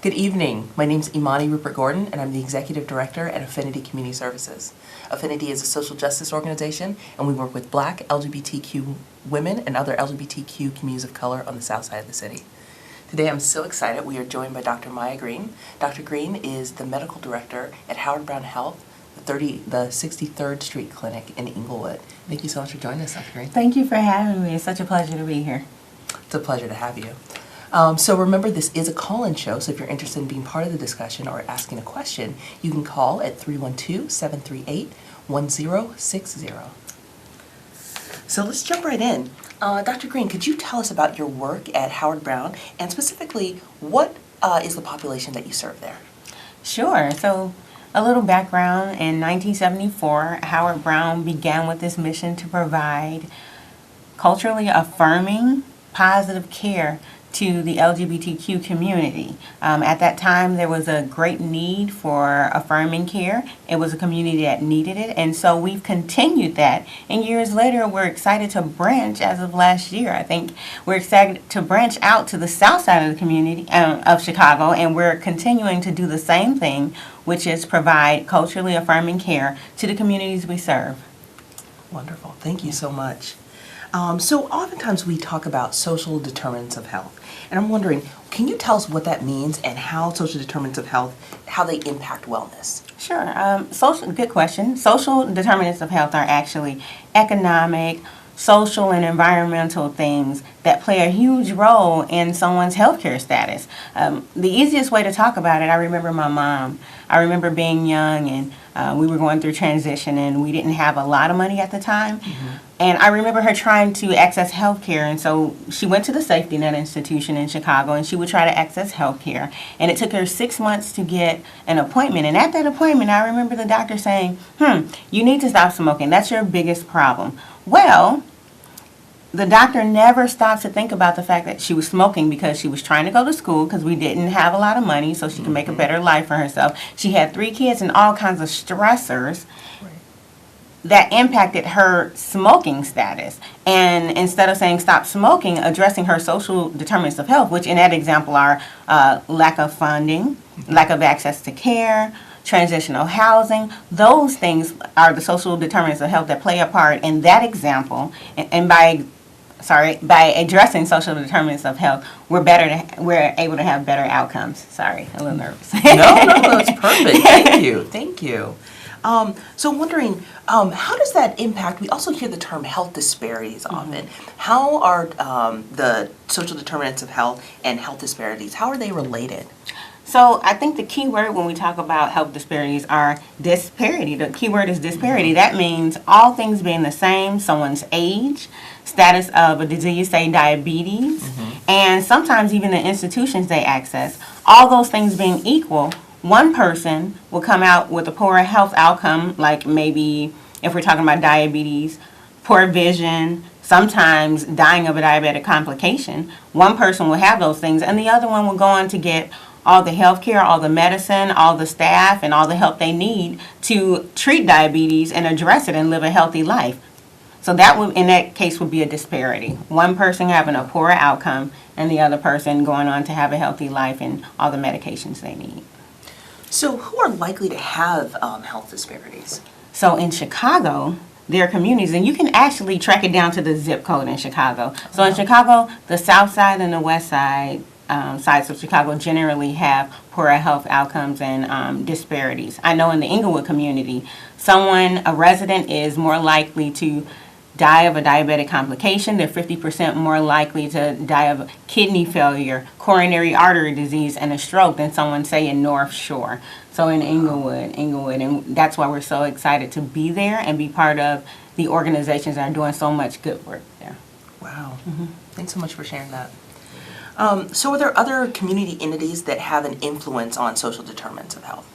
Good evening. My name is Imani Rupert Gordon, and I'm the Executive Director at Affinity Community Services. Affinity is a social justice organization, and we work with Black, LGBTQ women, and other LGBTQ communities of color on the south side of the city. Today I'm so excited. We are joined by Dr. Maya Green. Dr. Green is the Medical Director at Howard Brown Health, the 63rd Street Clinic in Inglewood. Thank you so much for joining us, Dr. Green. Thank you for having me. It's such a pleasure to be here. It's a pleasure to have you. So remember, this is a call-in show, so if you're interested in being part of the discussion or asking a question, you can call at 312-738-1060. So let's jump right in. Dr. Green, could you tell us about your work at Howard Brown, and specifically, what is the population that you serve there? Sure. So a little background. In 1974, Howard Brown began with this mission to provide culturally affirming, positive care to the LGBTQ community. At that time, there was a great need for affirming care. It was a community that needed it, and so we've continued that. And years later, we're excited to branch, as of last year, I think, we're excited to branch out to the south side of the community of Chicago, and we're continuing to do the same thing, which is provide culturally affirming care to the communities we serve. Wonderful. Thank you so much. So oftentimes we talk about social determinants of health, and I'm wondering, can you tell us what that means and how social determinants of health, how they impact wellness? Sure. Good question. Social determinants of health are actually economic, social, and environmental things that play a huge role in someone's healthcare status. The easiest way to talk about it, I remember my mom. I remember being young, and we were going through transition, and we didn't have a lot of money at the time. Mm-hmm. And I remember her trying to access health care, and so she went to the safety net institution in Chicago, and she would try to access health care. And it took her 6 months to get an appointment. And at that appointment, I remember the doctor saying, you need to stop smoking. That's your biggest problem. Well, the doctor never stopped to think about the fact that she was smoking because she was trying to go to school because we didn't have a lot of money so she could make a better life for herself. She had 3 kids and all kinds of stressors that impacted her smoking status. And instead of saying stop smoking, addressing her social determinants of health, which in that example are lack of funding, lack of access to care, transitional housing, those things are the social determinants of health that play a part in that example. And by addressing social determinants of health, we're able to have better outcomes. Sorry, a little nervous. No, that's perfect. Thank you. So I'm wondering, how does that impact? We also hear the term health disparities often. How are the social determinants of health and health disparities, how are they related? So I think the key word when we talk about health disparities are disparity. The key word is disparity. That means all things being the same, someone's age, status of a disease, say diabetes, and sometimes even the institutions they access. All those things being equal, one person will come out with a poorer health outcome, like maybe if we're talking about diabetes, poor vision, sometimes dying of a diabetic complication. One person will have those things, and the other one will go on to get all the health care, all the medicine, all the staff, and all the help they need to treat diabetes and address it and live a healthy life. So that would, in that case, would be a disparity. One person having a poorer outcome and the other person going on to have a healthy life and all the medications they need. So who are likely to have health disparities? So in Chicago, there are communities, and you can actually track it down to the zip code in Chicago. So in Chicago, the south side and the west side sides of Chicago generally have poorer health outcomes and disparities. I know in the Inglewood community, a resident is more likely to die of a diabetic complication. They're 50% more likely to die of kidney failure, coronary artery disease, and a stroke than someone, say, in North Shore. So in Inglewood, and that's why we're so excited to be there and be part of the organizations that are doing so much good work there. Wow. Thanks so much for sharing that. So are there other community entities that have an influence on social determinants of health?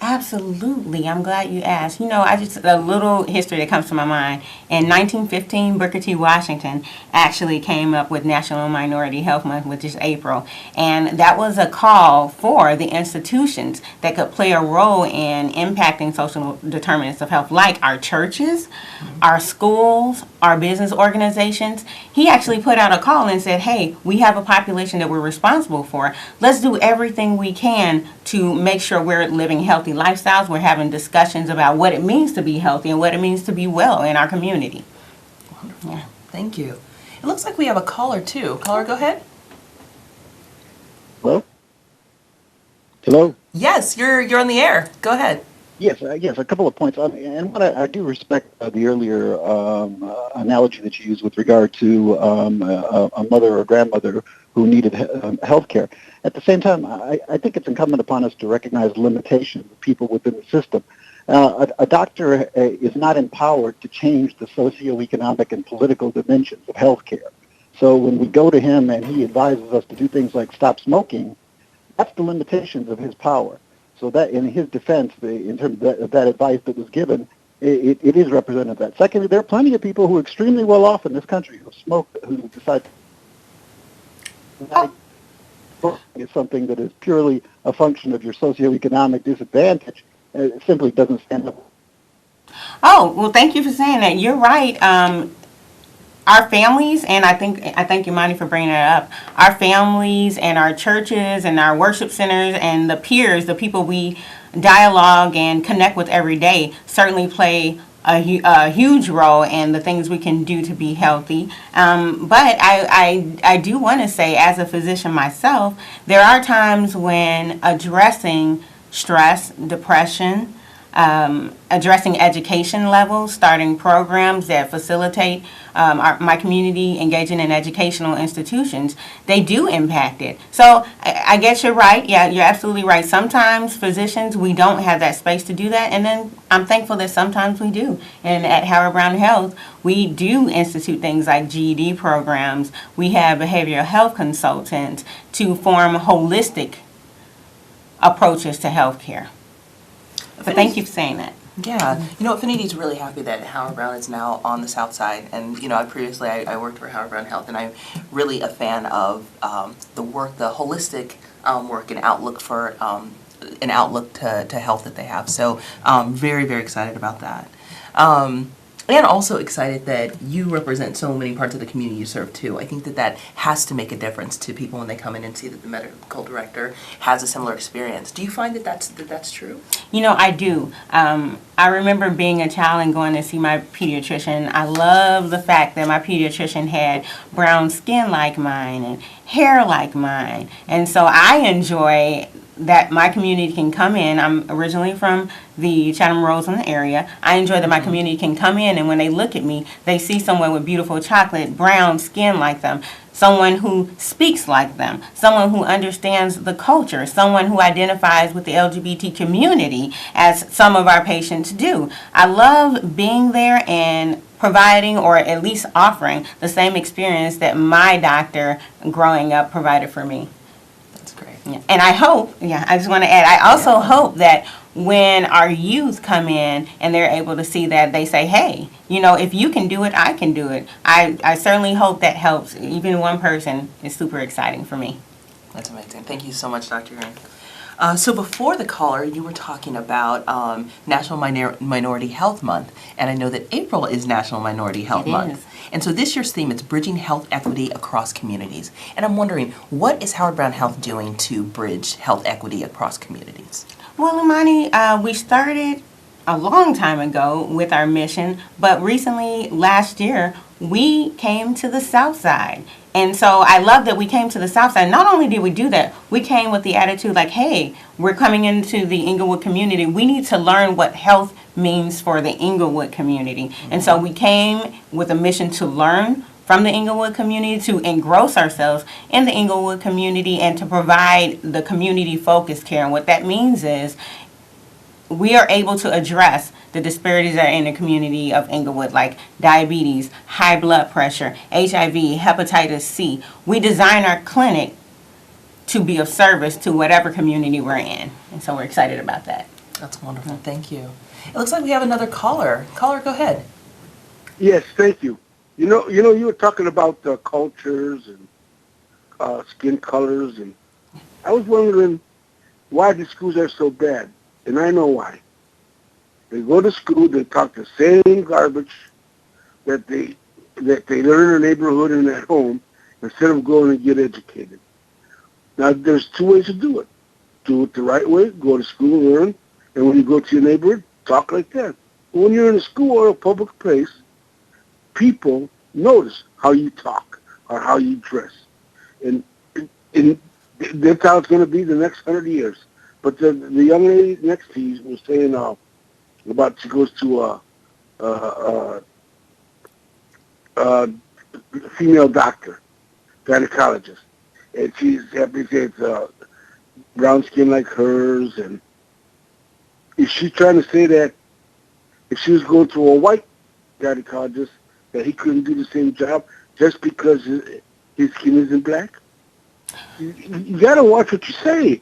Absolutely. I'm glad you asked. I just, a little history that comes to my mind. In 1915, Booker T. Washington actually came up with National Minority Health Month, which is April. And that was a call for the institutions that could play a role in impacting social determinants of health, like our churches, our schools, our business organizations. He actually put out a call and said, hey, we have a population that we're responsible for. Let's do everything we can to make sure we're living healthy lifestyles. We're having discussions about what it means to be healthy and what it means to be well in our community. Wonderful. Yeah. Thank you. It looks like we have a caller too. Caller, go ahead. Hello? Hello? Yes, you're on the air. Go ahead. Yes, a couple of points. And what I do respect the earlier analogy that you used with regard to a mother or grandmother who needed health care. At the same time, I think it's incumbent upon us to recognize limitations of people within the system. A doctor is not empowered to change the socioeconomic and political dimensions of health care. So when we go to him and he advises us to do things like stop smoking, that's the limitations of his power. So that, in his defense, in terms of that advice that was given, it is representative of that. Secondly, there are plenty of people who are extremely well off in this country who smoke, who decide is something that is purely a function of your socioeconomic disadvantage. It simply doesn't stand up. Oh, well, thank you for saying that. You're right. Our families, and I thank you, Monty, for bringing that up. Our families and our churches and our worship centers and the peers, the people we dialogue and connect with every day, certainly play a huge role in the things we can do to be healthy. But I do want to say, as a physician myself, there are times when addressing stress, depression, addressing education levels, starting programs that facilitate my community engaging in educational institutions, they do impact it. So I guess you're right. Yeah, you're absolutely right. Sometimes physicians, we don't have that space to do that. And then I'm thankful that sometimes we do. And at Howard Brown Health, we do institute things like GED programs. We have behavioral health consultants to form holistic approaches to healthcare. But thank you for saying that. Yeah, Affinity is really happy that Howard Brown is now on the South Side, and I worked for Howard Brown Health, and I'm really a fan of the work, the holistic work and outlook for an outlook to health that they have. So very, very excited about that. And also excited that you represent so many parts of the community you serve too. I think that has to make a difference to people when they come in and see that the medical director has a similar experience. Do you find that that's true? I do. I remember being a child and going to see my pediatrician. I love the fact that my pediatrician had brown skin like mine and hair like mine. And so I enjoy that my community can come in. I'm originally from the Chatham-Roseland area. I enjoy that my community can come in, and when they look at me, they see someone with beautiful chocolate brown skin like them, someone who speaks like them, someone who understands the culture, someone who identifies with the LGBT community, as some of our patients do. I love being there and providing, or at least offering, the same experience that my doctor growing up provided for me. Yeah. And I hope, I just want to add, I also hope that when our youth come in and they're able to see that, they say, hey, if you can do it, I can do it. I certainly hope that helps. Even one person is super exciting for me. That's amazing. Thank you so much, Dr. Green. So before the caller, you were talking about National Minority Health Month, and I know that April is National Minority Health Month. And so this year's theme is Bridging Health Equity Across Communities. And I'm wondering, what is Howard Brown Health doing to bridge health equity across communities? Well, Imani, we started a long time ago with our mission, but recently, last year, we came to the South Side. And so I love that we came to the South Side. Not only did we do that, we came with the attitude like, hey, we're coming into the Inglewood community. We need to learn what health means for the Inglewood community. And so we came with a mission to learn from the Inglewood community, to engross ourselves in the Inglewood community, and to provide the community-focused care. And what that means is we are able to address the disparities that are in the community of Inglewood, like diabetes, high blood pressure, HIV, hepatitis C. We design our clinic to be of service to whatever community we're in. And so we're excited about that. That's wonderful. Thank you. It looks like we have another caller. Caller, go ahead. Yes, thank you. You were talking about cultures and skin colors, and I was wondering why the schools are so bad, and I know why. They go to school, they talk the same garbage that they learn in the neighborhood and at home, instead of going and get educated. Now, there's two ways to do it. Do it the right way, go to school, learn, and when you go to your neighborhood, talk like that. But when you're in a school or a public place, people notice how you talk or how you dress. And that's how it's going to be the next 100 years. But the young lady next to you was saying about she goes to a female doctor, gynecologist, and she's happy to say it's brown skin like hers. And is she trying to say that if she was going to a white gynecologist, that he couldn't do the same job just because his skin isn't black? You got to watch what you say.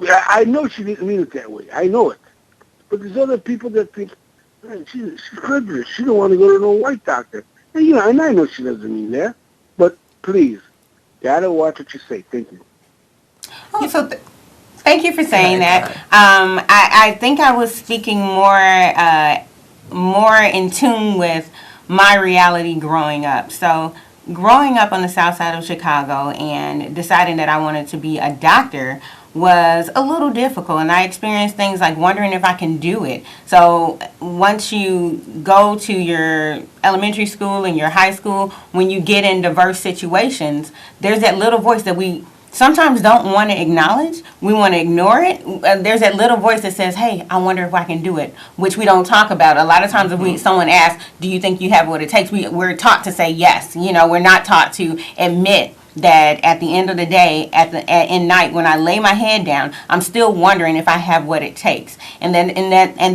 I know she didn't mean it that way. I know it. But there's other people that think, man, she's prejudiced. She don't want to go to no white doctor. And, and I know she doesn't mean that. But please, got to watch what you say. Thank you. Oh, so thank you for saying that. I think I was speaking more in tune with my reality growing up. So growing up on the south side of Chicago and deciding that I wanted to be a doctor was a little difficult, and I experienced things like wondering if I can do it. So once you go to your elementary school and your high school, when you get in diverse situations, there's that little voice that we sometimes don't want to acknowledge. We want to ignore it. There's that little voice that says, hey, I wonder if I can do it, which we don't talk about. A lot of times if someone asks, do you think you have what it takes? We're taught to say yes. We're not taught to admit that at the end of the day, in night, when I lay my head down, I'm still wondering if I have what it takes. And then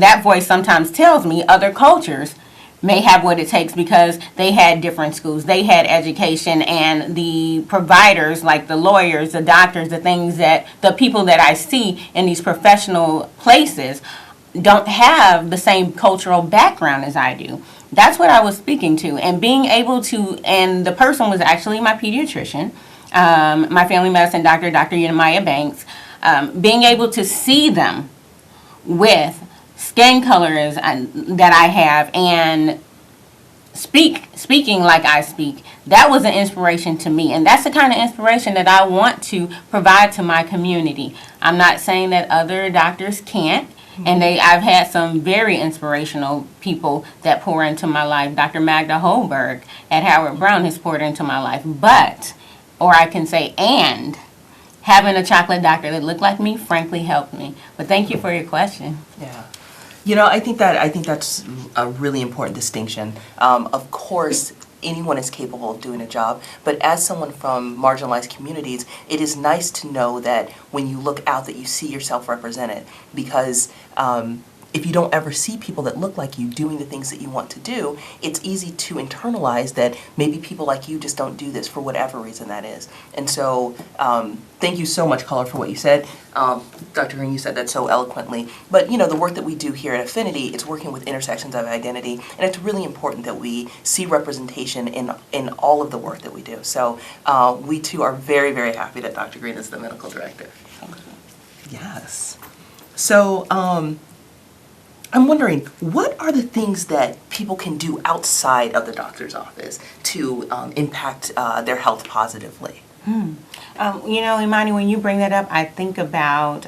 that voice sometimes tells me other cultures may have what it takes because they had different schools, they had education, and the providers like the lawyers, the doctors, the people that I see in these professional places don't have the same cultural background as I do. That's what I was speaking to, and being able to, and the person was actually my pediatrician, my family medicine doctor, Dr. Yenemiah Banks, being able to see them with skin colors that I have and speaking like I speak, that was an inspiration to me. And that's the kind of inspiration that I want to provide to my community. I'm not saying that other doctors can't. And I've had some very inspirational people that pour into my life. Dr. Magda Holberg at Howard Brown has poured into my life. But, or I can say, and having a chocolate doctor that looked like me, frankly, helped me. But thank you for your question. Yeah. I think that's a really important distinction. Of course, anyone is capable of doing a job, but as someone from marginalized communities, it is nice to know that when you look out that you see yourself represented, because if you don't ever see people that look like you doing the things that you want to do, it's easy to internalize that maybe people like you just don't do this for whatever reason that is. And so thank you so much, caller, for what you said. Dr. Green, you said that so eloquently. But, the work that we do here at Affinity, it's working with intersections of identity, and it's really important that we see representation in all of the work that we do. So we, too, are very, very happy that Dr. Green is the medical director. Yes. So I'm wondering, what are the things that people can do outside of the doctor's office to impact their health positively? Imani, when you bring that up, I think about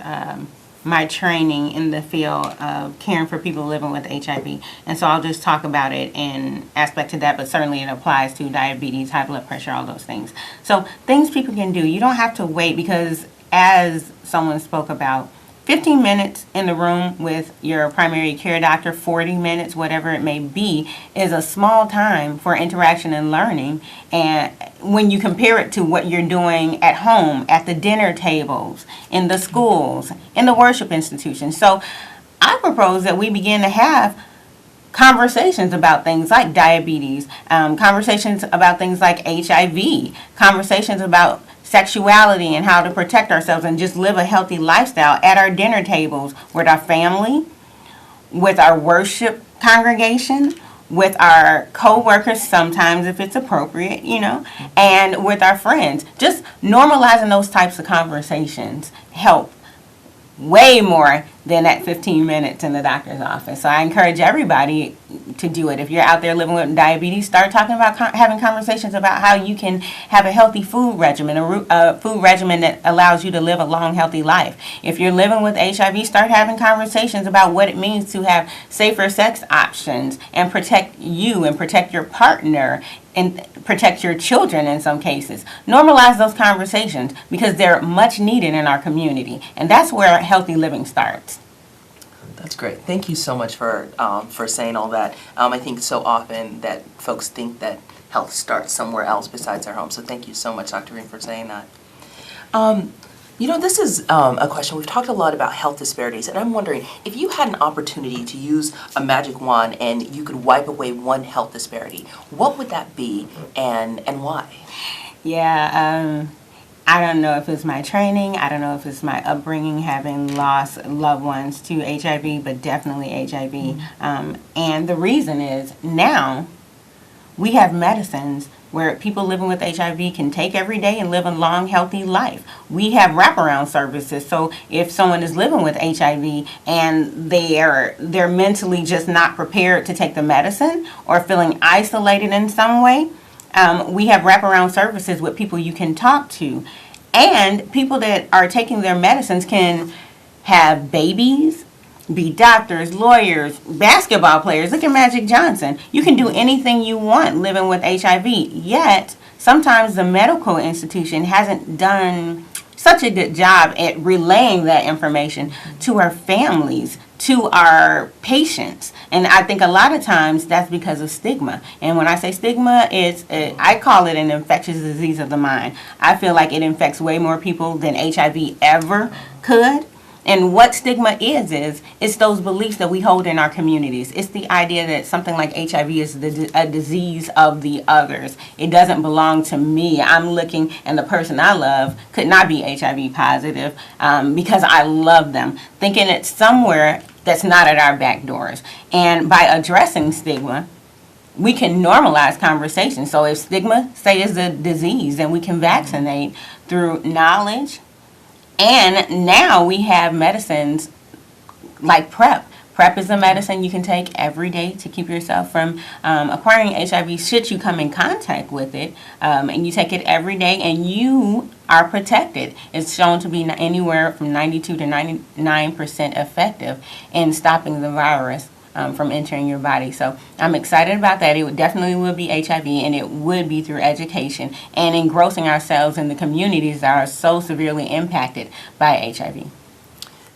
my training in the field of caring for people living with HIV. And so I'll just talk about it in aspect to that, but certainly it applies to diabetes, high blood pressure, all those things. So things people can do, you don't have to wait because as someone spoke about, 15 minutes in the room with your primary care doctor, 40 minutes, whatever it may be, is a small time for interaction and learning. And when you compare it to what you're doing at home, at the dinner tables, in the schools, in the worship institutions. So I propose that we begin to have conversations about things like diabetes, conversations about things like HIV, conversations about sexuality and how to protect ourselves and just live a healthy lifestyle at our dinner tables with our family, with our worship congregation, with our co-workers sometimes if it's appropriate, and with our friends. Just normalizing those types of conversations help way more than that 15 minutes in the doctor's office. So I encourage everybody to do it. If you're out there living with diabetes, start talking about having conversations about how you can have a healthy food regimen, a food regimen that allows you to live a long, healthy life. If you're living with HIV, start having conversations about what it means to have safer sex options and protect you and protect your partner and protect your children in some cases. Normalize those conversations because they're much needed in our community. And that's where healthy living starts. That's great. Thank you so much for saying all that. I think so often that folks think that health starts somewhere else besides our home. So thank you so much, Dr. Green, for saying that. This is a question. We've talked a lot about health disparities, and I'm wondering if you had an opportunity to use a magic wand and you could wipe away one health disparity, what would that be and why? Yeah, I don't know if it's my training. I don't know if it's my upbringing, having lost loved ones to HIV, but definitely HIV. And the reason is now we have medicines where people living with HIV can take every day and live a long, healthy life. We have wraparound services. So if someone is living with HIV and they're mentally just not prepared to take the medicine or feeling isolated in some way, we have wraparound services with people you can talk to. And people that are taking their medicines can have babies, be doctors, lawyers, basketball players. Look at Magic Johnson. You can do anything you want living with HIV. Yet, sometimes the medical institution hasn't done such a good job at relaying that information to our families, to our patients. And I think a lot of times that's because of stigma. And when I say stigma, I call it an infectious disease of the mind. I feel like it infects way more people than HIV ever could. And what stigma is it's those beliefs that we hold in our communities. It's the idea that something like HIV is a disease of the others. It doesn't belong to me. I'm looking, and the person I love could not be HIV positive because I love them, thinking it's somewhere that's not at our back doors. And by addressing stigma, we can normalize conversation. So if stigma, say, is a disease, then we can vaccinate through knowledge. And now we have medicines like PrEP. PrEP is a medicine you can take every day to keep yourself from acquiring HIV should you come in contact with it. And you take it every day and you are protected. It's shown to be anywhere from 92 to 99% effective in stopping the virus from entering your body. So I'm excited about that. It definitely will be HIV, and it would be through education and engrossing ourselves in the communities that are so severely impacted by HIV.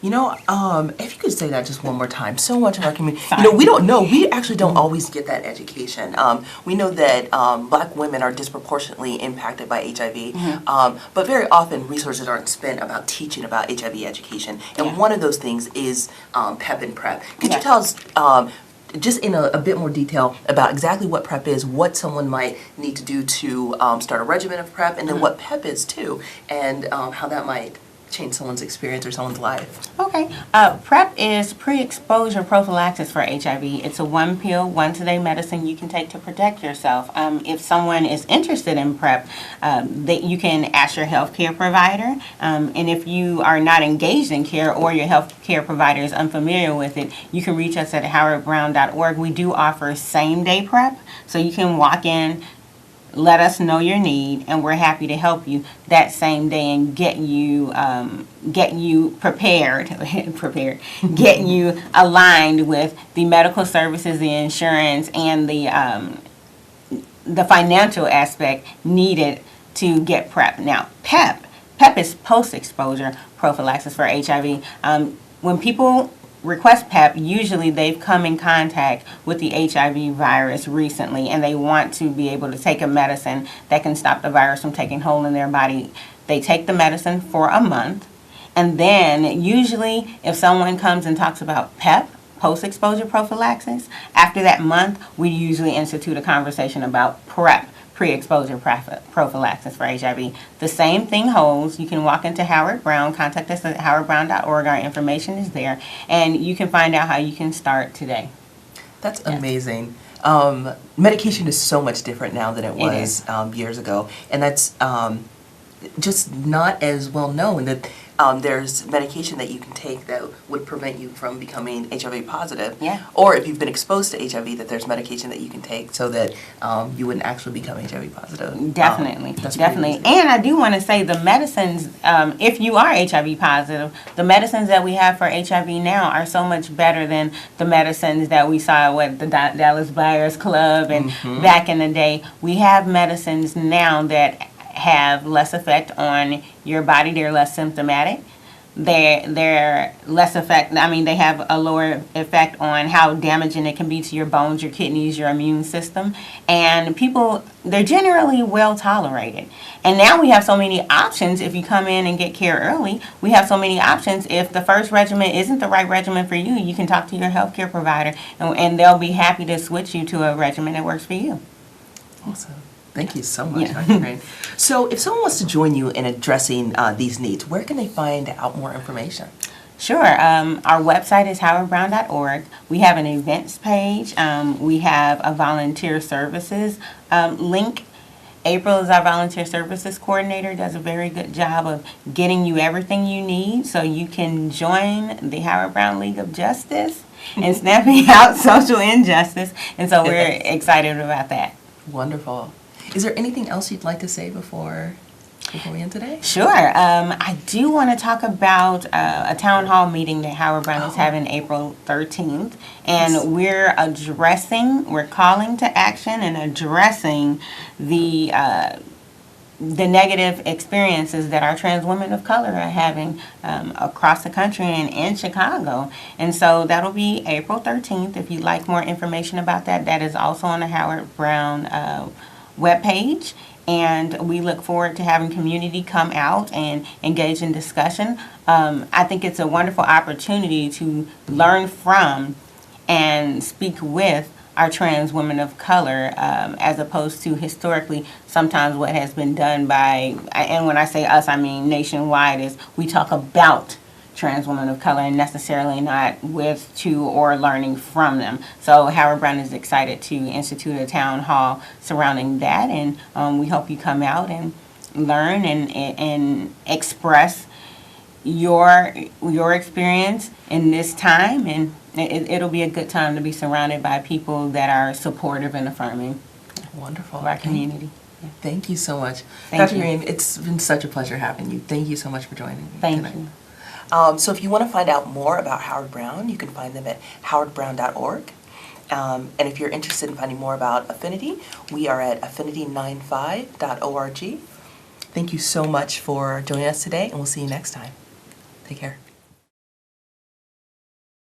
If you could say that just one more time. So much of our community, Sorry. we don't know. We actually don't always get that education. We know that Black women are disproportionately impacted by HIV, but very often resources aren't spent about teaching about HIV education. And one of those things is PEP and PrEP. Could you tell us just in a bit more detail about exactly what PrEP is, what someone might need to do to start a regimen of PrEP, and then what PEP is too, and how that might change someone's experience or someone's life? Okay. PrEP is pre-exposure prophylaxis for HIV. It's a one pill, once a day medicine you can take to protect yourself. If someone is interested in PrEP, you can ask your healthcare provider. And if you are not engaged in care or your healthcare provider is unfamiliar with it, you can reach us at howardbrown.org. We do offer same-day PrEP, so you can walk in, let us know your need, and we're happy to help you that same day and get you prepared, get you aligned with the medical services, the insurance, and the financial aspect needed to get PrEP. Now, PEP is post-exposure prophylaxis for HIV. When people request PEP, usually they've come in contact with the HIV virus recently and they want to be able to take a medicine that can stop the virus from taking hold in their body. They take the medicine for a month, and then usually if someone comes and talks about PEP, post-exposure prophylaxis, after that month we usually institute a conversation about PrEP, pre-exposure prophylaxis for HIV. The same thing holds. You can walk into Howard Brown, contact us at howardbrown.org. Our information is there, and you can find out how you can start today. That's Yes. amazing. Medication is so much different now than it was years ago, and that's just not as well known that there's medication that you can take that would prevent you from becoming HIV positive. Yeah. Or if you've been exposed to HIV, that there's medication that you can take so that you wouldn't actually become HIV positive. Definitely, That's pretty definitely. amazing. And I do want to say the medicines, if you are HIV positive, the medicines that we have for HIV now are so much better than the medicines that we saw at the Dallas Buyers Club and back in the day. We have medicines now that have less effect on your body. They're less symptomatic. They're less effect. I mean, they have a lower effect on how damaging it can be to your bones, your kidneys, your immune system. And people, they're generally well tolerated. And now we have so many options. If you come in and get care early, we have so many options. If the first regimen isn't the right regimen for you, you can talk to your healthcare provider, and they'll be happy to switch you to a regimen that works for you. Awesome. Thank you so much, Yeah. Dr. Crane. So if someone wants to join you in addressing these needs, where can they find out more information? Sure. Our website is howardbrown.org. We have an events page. We have a volunteer services link. April is our volunteer services coordinator, does a very good job of getting you everything you need so you can join the Howard Brown League of Justice and stamping out social injustice. And so we're excited about that. Wonderful. Is there anything else you'd like to say before we end today? Sure. I do want to talk about a town hall meeting that Howard Brown is having April 13th. And we're calling to action and addressing the negative experiences that our trans women of color are having across the country and in Chicago. And so that'll be April 13th. If you'd like more information about that, that is also on the Howard Brown webpage. And we look forward to having community come out and engage in discussion. I think it's a wonderful opportunity to learn from and speak with our trans women of color, as opposed to historically sometimes what has been done by, and when I say us, I mean nationwide, is we talk about trans women of color and necessarily not with, to, or learning from them. So Howard Brown is excited to institute a town hall surrounding that, and we hope you come out and learn and express your experience in this time, and it'll be a good time to be surrounded by people that are supportive and affirming Wonderful. of our community. Thank you so much. Thank Dr. you. Green, it's been such a pleasure having you. Thank you so much for joining me Thank tonight. you. So if you want to find out more about Howard Brown, you can find them at howardbrown.org. And if you're interested in finding more about Affinity, we are at affinity95.org. Thank you so much for joining us today, and we'll see you next time. Take care.